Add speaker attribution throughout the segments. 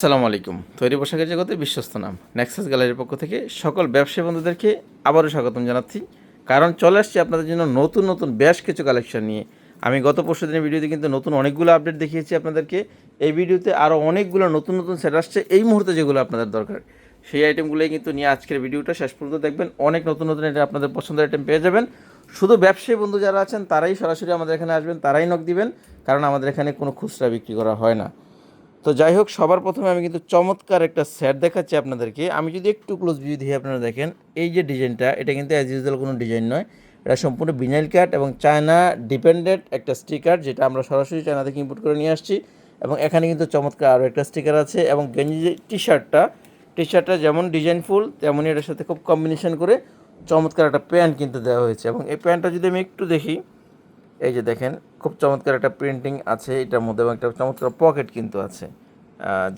Speaker 1: আসসালামু আলাইকুম। তৈরি পোশাকের জগতে বিশ্বস্ত নাম নেক্সাস গ্যালারির পক্ষ থেকে সকল ব্যবসায়ী বন্ধুদেরকে আবারও স্বাগতম জানাচ্ছি। কারণ চলে আসছি আপনাদের জন্য নতুন নতুন বেশ কিছু কালেকশন নিয়ে। আমি গত পরশুদিনের ভিডিওতে কিন্তু নতুন অনেকগুলো আপডেট দেখিয়েছি আপনাদেরকে। এই ভিডিওতে আরও অনেকগুলো নতুন নতুন সেট আসছে এই মুহূর্তে যেগুলো আপনাদের দরকার, সেই আইটেমগুলোই কিন্তু নিয়ে আজকের ভিডিওটা শেষ পর্যন্ত দেখবেন। অনেক নতুন নতুন এটা আপনাদের পছন্দের আইটেম পেয়ে যাবেন। শুধু ব্যবসায়ী বন্ধু যারা আছেন তারাই সরাসরি আমাদের এখানে আসবেন, তারাই নক দিবেন, কারণ আমাদের এখানে কোনো খুচরা বিক্রি করা হয় না। তো যাই হোক, সবার প্রথমে আমি কিন্তু চমৎকার একটা সেট দেখাচ্ছি আপনাদেরকে। আমি যদি একটু ক্লোজ ভিউ দিয়ে আপনারা দেখেন, এই যে ডিজাইনটা, এটা কিন্তু অ্যাজ ইউজুয়াল কোনো ডিজাইন নয়, এটা সম্পূর্ণ ভিনাইল কাট এবং চায়না ডিপেন্ডেন্ট একটা স্টিকার, যেটা আমরা সরাসরি চায়না থেকে ইম্পোর্ট করে নিয়ে আসছি। এবং এখানে কিন্তু চমৎকার আরও একটা স্টিকার আছে। এবং গেঞ্জি টি শার্টটা যেমন ডিজাইনফুল, তেমনই এটার সাথে খুব কম্বিনেশন করে চমৎকার একটা প্যান্ট কিন্তু দেওয়া হয়েছে। এবং এই প্যান্টটা যদি আমি একটু দেখি, এই যে দেখেন, খুব চমৎকার একটা প্রিন্টিং আছে এটার মধ্যে এবং একটা চমৎকার পকেট কিন্তু আছে,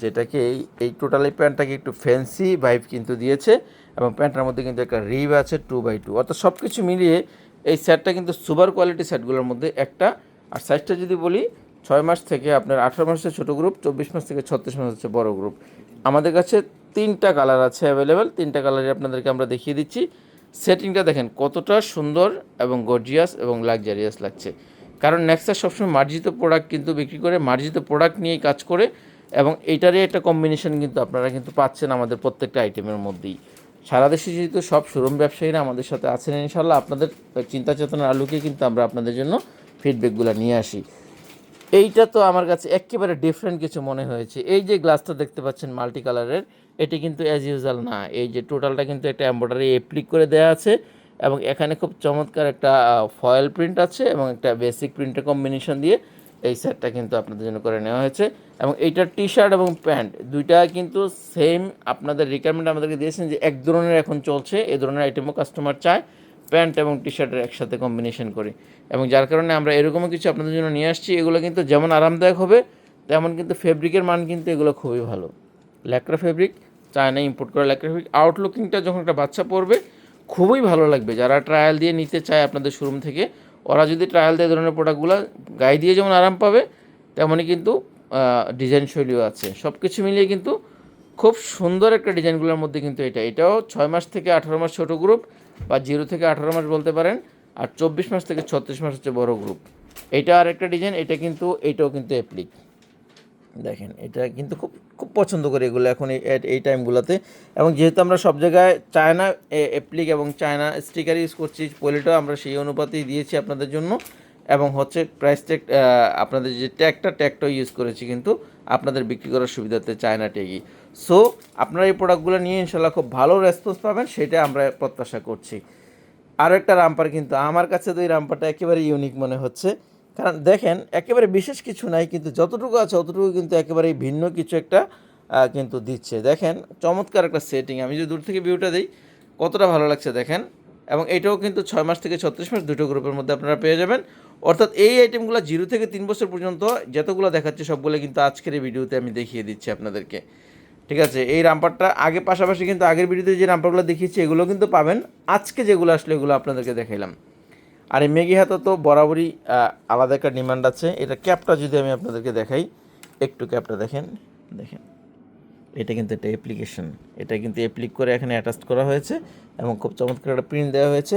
Speaker 1: যেটাকে এই টোটাল এই প্যান্টটাকে একটু ফ্যান্সি ভাইব কিন্তু দিয়েছে। এবং প্যান্টটার মধ্যে কিন্তু একটা রিব আছে 2x2, অর্থাৎ সব কিছু মিলিয়ে এই সেটটা কিন্তু সুপার কোয়ালিটি সেটগুলোর মধ্যে একটা। আর সাইজটা যদি বলি, 6 মাস থেকে আপনার 18 মাসের ছোটো গ্রুপ, 24 মাস থেকে 36 মাস হচ্ছে বড় গ্রুপ। আমাদের কাছে 3টা কালার আছে অ্যাভেলেবেল, 3টা কালারে আপনাদেরকে আমরা দেখিয়ে দিচ্ছি। সেটিংটা দেখেন কতটা সুন্দর এবং গর্জিয়াস এবং লাক্সারিয়াস লাগছে। কারণ নেক্সাস সবসময় মার্জিত প্রোডাক্ট কিন্তু বিক্রি করে, মার্জিত প্রোডাক্ট নিয়েই কাজ করে। এবং এইটারই একটা কম্বিনেশন কিন্তু আপনারা কিন্তু পাচ্ছেন আমাদের প্রত্যেকটা আইটেমের মধ্যেই। সারা দেশে যেহেতু সব শোরুম ব্যবসায়ীরা আমাদের সাথে আছেন, ইনশাল্লাহ আপনাদের চিন্তা চেতনার আলোকে কিন্তু আমরা আপনাদের জন্য ফিডব্যাকগুলো নিয়ে আসি। এইটা তো আমার কাছে একেবারে ডিফারেন্ট কিছু মনে হয়েছে। এই যে গ্লাসটা দেখতে পাচ্ছেন মাল্টি কালারের, এটি কিন্তু অ্যাজ ইউজুয়াল না। এই যে টোটালটা কিন্তু একটা এমব্রয়ডারি অ্যাপ্লিক করে দেওয়া আছে। এবং এখানে খুব চমৎকার একটা ফয়েল প্রিন্ট আছে এবং একটা বেসিক প্রিন্টের কম্বিনেশন দিয়ে এই সেটটা কিন্তু আপনাদের জন্য করে নেওয়া হয়েছে। এবং এইটার টি শার্ট এবং প্যান্ট দুইটা কিন্তু সেম আপনাদের রিকোয়ারমেন্ট আমাদেরকে দিয়েছেন যে এক ধরনের এখন চলছে, এই ধরনের আইটেমও কাস্টমার চায়, প্যান্ট এবং টি শার্টের একসাথে কম্বিনেশন করে। এবং যার কারণে আমরা এরকমও কিছু আপনাদের জন্য নিয়ে আসছি। এগুলো কিন্তু যেমন আরামদায়ক হবে, তেমন কিন্তু ফেব্রিকের মান কিন্তু এগুলো খুবই ভালো। ল্যাক্রা ফেব্রিক, চায়না ইম্পোর্ট করা ল্যাক্রা ফেব্রিক। আউটলুকিংটা যখন একটা বাচ্চা পরবে খুবই ভালো লাগবে। যারা ট্রায়াল দিয়ে নিতে চায় আপনাদের শোরুম থেকে, ওরা যদি ট্রায়াল দেয় এই ধরনের প্রোডাক্টগুলো, গায়ে দিয়ে যেমন আরাম পাবে, তেমনই কিন্তু ডিজাইন শৈলীও আছে। সব কিছু মিলিয়ে কিন্তু খুব সুন্দর একটা ডিজাইনগুলোর মধ্যে কিন্তু এটাও 6 মাস থেকে 18 মাস ছোটো গ্রুপ, বা 0 থেকে 18 মাস বলতে পারেন। আর 24 মাস থেকে 36 মাস হচ্ছে বড় গ্রুপ। এইটা আর একটা ডিজাইন, এইটাও কিন্তু অ্যাপ্লিক। দেখেন, এটা কিন্তু খুব খুব পছন্দ করি এগুলো এখন এই টাইমগুলোতে। এবং যেহেতু আমরা সব জায়গায় চায়না অ্যাপ্লিক এবং চায়না স্টিকার ইউজ করছি, কোয়ালিটিও আমরা সেই অনুপাতেই দিয়েছি আপনাদের জন্য। এবং হচ্ছে প্রাইস ট্যাগ, আপনাদের যে ট্যাগটাও ইউজ করেছি কিন্তু আপনাদের বিক্রি করার সুবিধাতে চায়না ট্যাগই। সো আপনারা এই প্রোডাক্টগুলো নিয়ে ইনশাল্লাহ খুব ভালো রেসপন্স পাবেন, সেটা আমরা প্রত্যাশা করছি। আরও একটা রামপার, কিন্তু আমার কাছে তো এই রামপারটা একেবারে ইউনিক মনে হচ্ছে। কারণ দেখেন, একেবারে বিশেষ কিছু নাই, কিন্তু যতটুকু আছে অতটুকু কিন্তু একেবারেই ভিন্ন কিছু একটা কিন্তু দিচ্ছে। দেখেন চমৎকার একটা সেটিং, আমি যদি দূর থেকে ভিউটা দিই কতটা ভালো লাগছে দেখেন। এবং এটাও কিন্তু 6 মাস থেকে 36 মাস দুটো গ্রুপের মধ্যে আপনারা পেয়ে যাবেন। অর্থাৎ এই আইটেমগুলো 0 থেকে 3 বছর পর্যন্ত যতগুলো দেখাচ্ছে সবগুলো কিন্তু আজকের এই ভিডিওতে আমি দেখিয়ে দিচ্ছি আপনাদেরকে। ঠিক আছে, এই রামপারটা আগে পাশাপাশি কিন্তু আগের ভিডিওতে যে রামপারগুলো দেখিয়েছি এগুলো কিন্তু পাবেন, আজকে যেগুলো আসলে এগুলো আপনাদেরকে দেখাইলাম। আর এই মেগি হাতা তো বরাবরই আলাদা একটা ডিমান্ড আছে। এটা ক্যাপটা যদি আমি আপনাদেরকে দেখাই, একটু ক্যাপটা দেখেন, দেখেন এটা কিন্তু একটা অ্যাপ্লিকেশন, এটা কিন্তু অ্যাপ্লিক করে এখানে অ্যাটাচ করা হয়েছে এবং খুব চমৎকার একটা প্রিন্ট দেওয়া হয়েছে।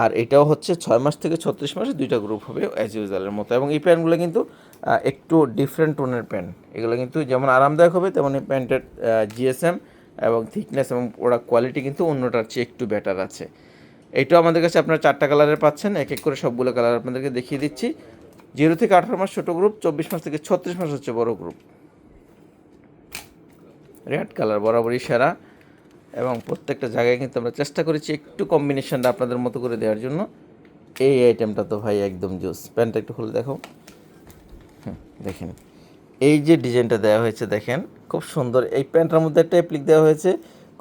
Speaker 1: আর এটাও হচ্ছে 6 মাস থেকে 36 মাসে দুইটা গ্রুপ হবে অ্যাজ ইউজুয়ালের মতো। এবং এই প্যান্টগুলো কিন্তু একটু ডিফারেন্ট টোনের প্যান্ট, এগুলো কিন্তু যেমন আরামদায়ক হবে তেমন এই প্যান্টের জিএসএম এবং থিকনেস এবং ওরা কোয়ালিটি কিন্তু অন্যটার চেয়ে একটু বেটার আছে। এইটাও আমাদের কাছে আপনারা 4টা কালারের পাচ্ছেন, এক এক করে সবগুলো কালার আপনাদেরকে দেখিয়ে দিচ্ছি। 0 থেকে 18 মাস ছোটো গ্রুপ, 24 মাস থেকে 36 মাস হচ্ছে বড় গ্রুপ। রেড কালার বরাবরই সেরা। এবং প্রত্যেকটা জায়গায় কিন্তু আমরা চেষ্টা করেছি একটু কম্বিনেশনটা আপনাদের মতো করে দেওয়ার জন্য। এই আইটেমটা তো ভাই একদম জোস। প্যান্টটা একটু খুলে দেখো, দেখেন এই যে ডিজাইনটা দেওয়া হয়েছে দেখেন, খুব সুন্দর। এই প্যান্টটার মধ্যে একটা অ্যাপ্লিক দেওয়া হয়েছে,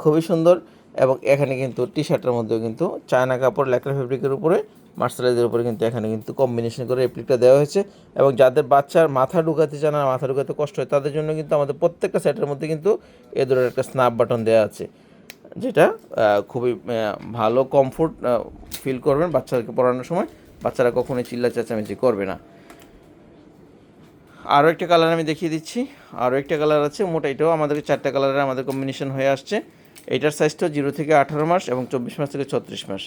Speaker 1: খুবই সুন্দর। এবং এখানে কিন্তু টি শার্টের মধ্যেও কিন্তু চায়না কাপড় ল্যাকড়া ফেব্রিকের উপরে মার্সারাইজের উপরে কিন্তু এখানে কিন্তু কম্বিনেশন করে অ্যাপ্লিকটা দেওয়া হয়েছে। এবং যাদের বাচ্চার মাথা ঢুকাতে চান আর মাথা ঢুকাতে কষ্ট হয়, তাদের জন্য কিন্তু আমাদের প্রত্যেকটা সেটের মধ্যে কিন্তু এ ধরনের একটা স্ন্যাপ বাটন দেওয়া আছে, যেটা খুবই ভালো কমফোর্ট ফিল করবেন বাচ্চাদেরকে পড়ানোর সময়। বাচ্চারা কখনোই চিল্লা চেঁচামেচি করবে না। আরও একটা কালার আমি দেখিয়ে দিচ্ছি, আরও একটা কালার আছে। মোট এটাও আমাদের 4টা কালারের আমাদের কম্বিনেশন হয়ে আসছে। এটার সাইজটা 0 থেকে 18 মাস এবং 24 মাস থেকে 36 মাস।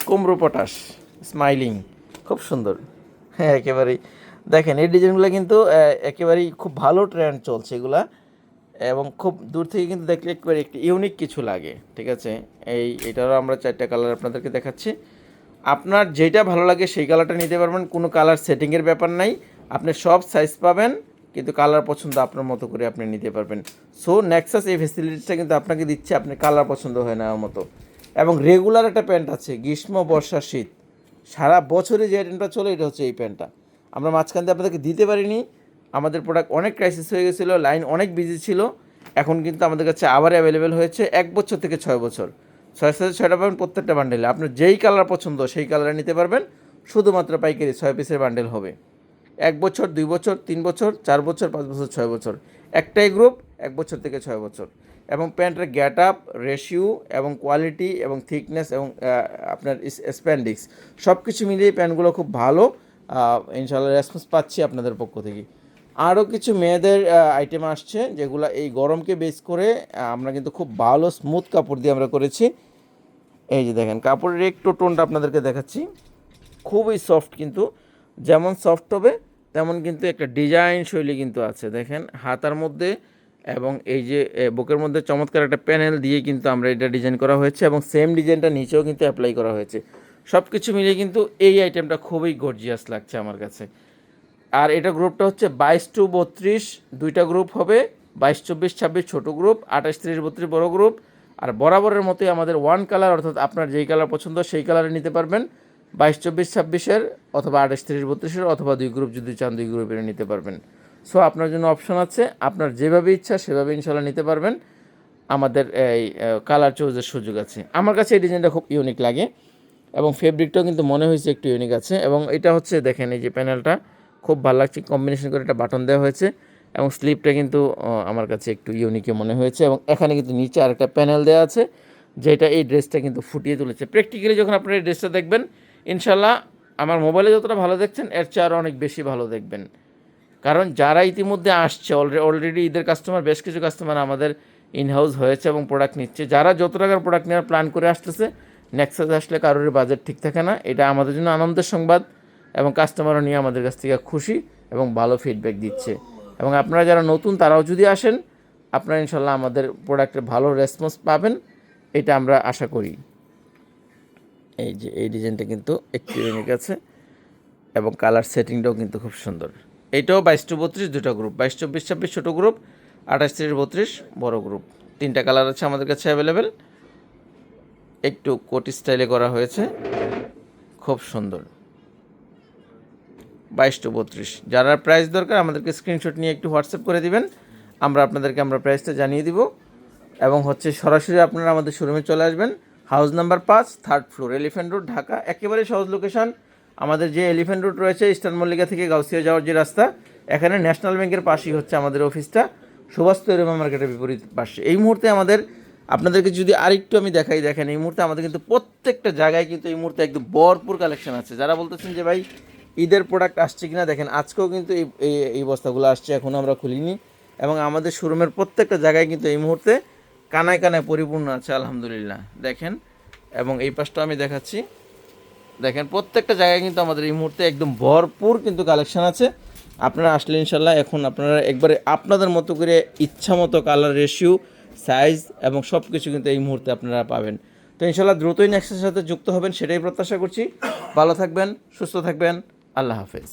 Speaker 1: কুমড়ো পটাশ স্মাইলিং, খুব সুন্দর। হ্যাঁ, একেবারেই দেখেন এই ডিজাইনগুলো কিন্তু একেবারেই খুব ভালো ট্রেন্ড চলছে এগুলা, এবং খুব দূর থেকে কিন্তু দেখলে একেবারে একটি ইউনিক কিছু লাগে। ঠিক আছে, এটারও আমরা 4টা কালার আপনাদেরকে দেখাচ্ছি। আপনার যেটা ভালো লাগে সেই কালারটা নিতে পারবেন, কোনো কালার সেটিংয়ের ব্যাপার নাই। আপনি সব সাইজ পাবেন, কিন্তু কালার পছন্দ আপনার মতো করে আপনি নিতে পারবেন। সো নেক্সাস এই ফেসিলিটিসটা কিন্তু আপনাকে দিচ্ছে, আপনি কালার পছন্দ হয়ে নেওয়ার মতো। এবং রেগুলার একটা প্যান্ট আছে, গ্রীষ্ম বর্ষা শীত সারা বছরে যে আইটেমটা চলে এটা হচ্ছে এই প্যান্টটা। আমরা মাঝখান দিয়ে আপনাদেরকে দিতে পারিনি, আমাদের প্রোডাক্ট অনেক ক্রাইসিস হয়ে গেছিলো, লাইন অনেক বিজি ছিল। এখন কিন্তু আমাদের কাছে আবার অ্যাভেলেবেল হয়েছে 1 বছর থেকে 6 বছর, 6 সাইজে 6টা পাবেন প্রত্যেকটা বান্ডেলে। আপনার যেই কালার পছন্দ সেই কালারে নিতে পারবেন, শুধুমাত্র পাইকারি 6 পিসের বান্ডেল হবে। 1 বছর, 2 বছর, 3 বছর, 4 বছর, 5 বছর, 6 বছর, একটাই গ্রুপ 1 বছর থেকে 6 বছর। এবং প্যান্টের গেট আপ, রেশিও এবং কোয়ালিটি এবং থিকনেস এবং আপনার স্প্যান্ডিক্স সব কিছু মিলিয়ে প্যান্টগুলো খুব ভালো। ইনশাআল্লাহ রেসপন্স পাচ্ছি আপনাদের পক্ষ থেকে। আরও কিছু মেয়েদের আইটেম আসছে, যেগুলো এই গরমকে বেস করে আমরা কিন্তু খুব ভালো স্মুথ কাপড় দিয়ে আমরা করেছি। এই যে দেখেন কাপড়ের একটু টোনটা আপনাদেরকে দেখাচ্ছি, খুবই সফট, কিন্তু যেমন সফট হবে তেমন কিন্তু একটা ডিজাইন শৈলী কিন্তু আছে। দেখেন হাতার মধ্যে এবং এই যে বুকের মধ্যে চমৎকার একটা প্যানেল দিয়ে কিন্তু আমরা এটা ডিজাইন করা হয়েছে, এবং সেম ডিজাইনটা নিচেও কিন্তু অ্যাপ্লাই করা হয়েছে। সব কিছু মিলিয়ে কিন্তু এই আইটেমটা খুবই গর্জিয়াস লাগছে আমার কাছে। আর এটা গ্রুপটা হচ্ছে 22 to 32, দুইটা গ্রুপ হবে, 22, 24, 26 ছোটো গ্রুপ, 28, 30, 32 বড় গ্রুপ। আর বরাবরের মতোই আমাদের ওয়ান কালার, অর্থাৎ আপনার যেই কালার পছন্দ সেই কালারে নিতে পারবেন। 22, 24, 26-এর অথবা 28, 30, 32-এর অথবা 2 গ্রুপ যদি চান 2 গ্রুপের নিতে পারবেন। সো আপনার জন্য অপশন আছে, আপনার যেভাবে ইচ্ছা সেভাবে ইনশাল্লাহ নিতে পারবেন। আমাদের এই কালার চুজের সুযোগ আছে। আমার কাছে এই ডিজাইনটা খুব ইউনিক লাগে, এবং ফেব্রিকটাও কিন্তু মনে হয়েছে একটু ইউনিক আছে। এবং এটা হচ্ছে দেখেন এই যে প্যানেলটা খুব ভালো লাগছে, কম্বিনেশন করে একটা বাটন দেওয়া হয়েছে, এবং স্লিপটা কিন্তু আমার কাছে একটু ইউনিকই মনে হয়েছে। এবং এখানে কিন্তু নিচে আরেকটা প্যানেল দেওয়া আছে, যেটা এই ড্রেসটা কিন্তু ফুটিয়ে তুলেছে। প্র্যাকটিক্যালি যখন আপনারা এই ড্রেসটা দেখবেন, ইনশাল্লাহ আমার মোবাইলে যতটা ভালো দেখছেন এর চেয়ে আরও অনেক বেশি ভালো দেখবেন। কারণ যারা ইতিমধ্যে আসছে অলরেডি ঈদের কাস্টমার, বেশ কিছু কাস্টমার আমাদের ইনহাউস হয়েছে এবং প্রোডাক্ট নিচ্ছে। যারা যত টাকার প্রোডাক্ট নেওয়ার প্ল্যান করে আসতেছে, নেক্সাস আসলে কারোর বাজেট ঠিক থাকে না, এটা আমাদের জন্য আনন্দের সংবাদ। এবং কাস্টমারও নিয়ে আমাদের কাছ থেকে খুশি এবং ভালো ফিডব্যাক দিচ্ছে। এবং আপনারা যারা নতুন তারাও যদি আসেন, আপনারা ইনশাল্লাহ আমাদের প্রোডাক্টের ভালো রেসপন্স পাবেন, এটা আমরা আশা করি। এই যে এই ডিজাইনটা কিন্তু একটু ইউনিক আছে, এবং কালার সেটিংটাও কিন্তু খুব সুন্দর। এইটাও 22 to 32 দুটো গ্রুপ, 22, 24, 26 ছোটো গ্রুপ, 28, 30, 32 বড় গ্রুপ। 3টা কালার আছে আমাদের কাছে অ্যাভেলেবেল। একটু কোটি স্টাইলে করা হয়েছে, খুব সুন্দর। 22 to 32, যারা প্রাইস দরকার আমাদেরকে স্ক্রিনশট নিয়ে একটু হোয়াটসঅ্যাপ করে দিবেন, আমরা প্রাইসটা জানিয়ে দিব। এবং হচ্ছে সরাসরি আপনারা আমাদের শোরুমে চলে আসবেন, house number 5, 3rd floor, elephant road, Dhaka. একেবারে সহজ লোকেশন। আমাদের যে এলিফ্যান্ট রোড রয়েছে ইস্টার্ন মল্লিকা থেকে গাউসিয়া যাওয়ার যে রাস্তা, এখানে ন্যাশনাল ব্যাংকের পাশেই হচ্ছে আমাদের অফিসটা, সুভাষ তৈরমা মার্কেটের বিপরীত পাশে। এই মুহূর্তে আপনাদেরকে যদি আরেকটু আমি দেখাই, দেখেন এই মুহূর্তে আমাদের কিন্তু প্রত্যেকটা জায়গায় কিন্তু এই মুহূর্তে একদম ভরপুর কালেকশন আছে। যারা বলতেছেন যে ভাই ঈদের প্রোডাক্ট আসছে কিনা, দেখেন আজকেও কিন্তু এই বস্তাগুলো আসছে, এখনও আমরা খুলিনি। এবং আমাদের শোরুমের প্রত্যেকটা জায়গায় কিন্তু এই মুহূর্তে কানায় কানায় পরিপূর্ণ আছে আলহামদুলিল্লাহ। দেখেন, এবং এই পাশটা আমি দেখাচ্ছি, দেখেন প্রত্যেকটা জায়গায় কিন্তু আমাদের এই মুহূর্তে একদম ভরপুর কিন্তু কালেকশন আছে। আপনারা আসলে ইনশাল্লাহ এখন আপনারা একবারে আপনাদের মতো করে ইচ্ছা মতো কালার, রেশিও, সাইজ এবং সব কিছু কিন্তু এই মুহূর্তে আপনারা পাবেন। তো ইনশাল্লাহ দ্রুতই নেক্সটের সাথে যুক্ত হবেন, সেটাই প্রত্যাশা করছি। ভালো থাকবেন, সুস্থ থাকবেন, আল্লাহ হাফেজ।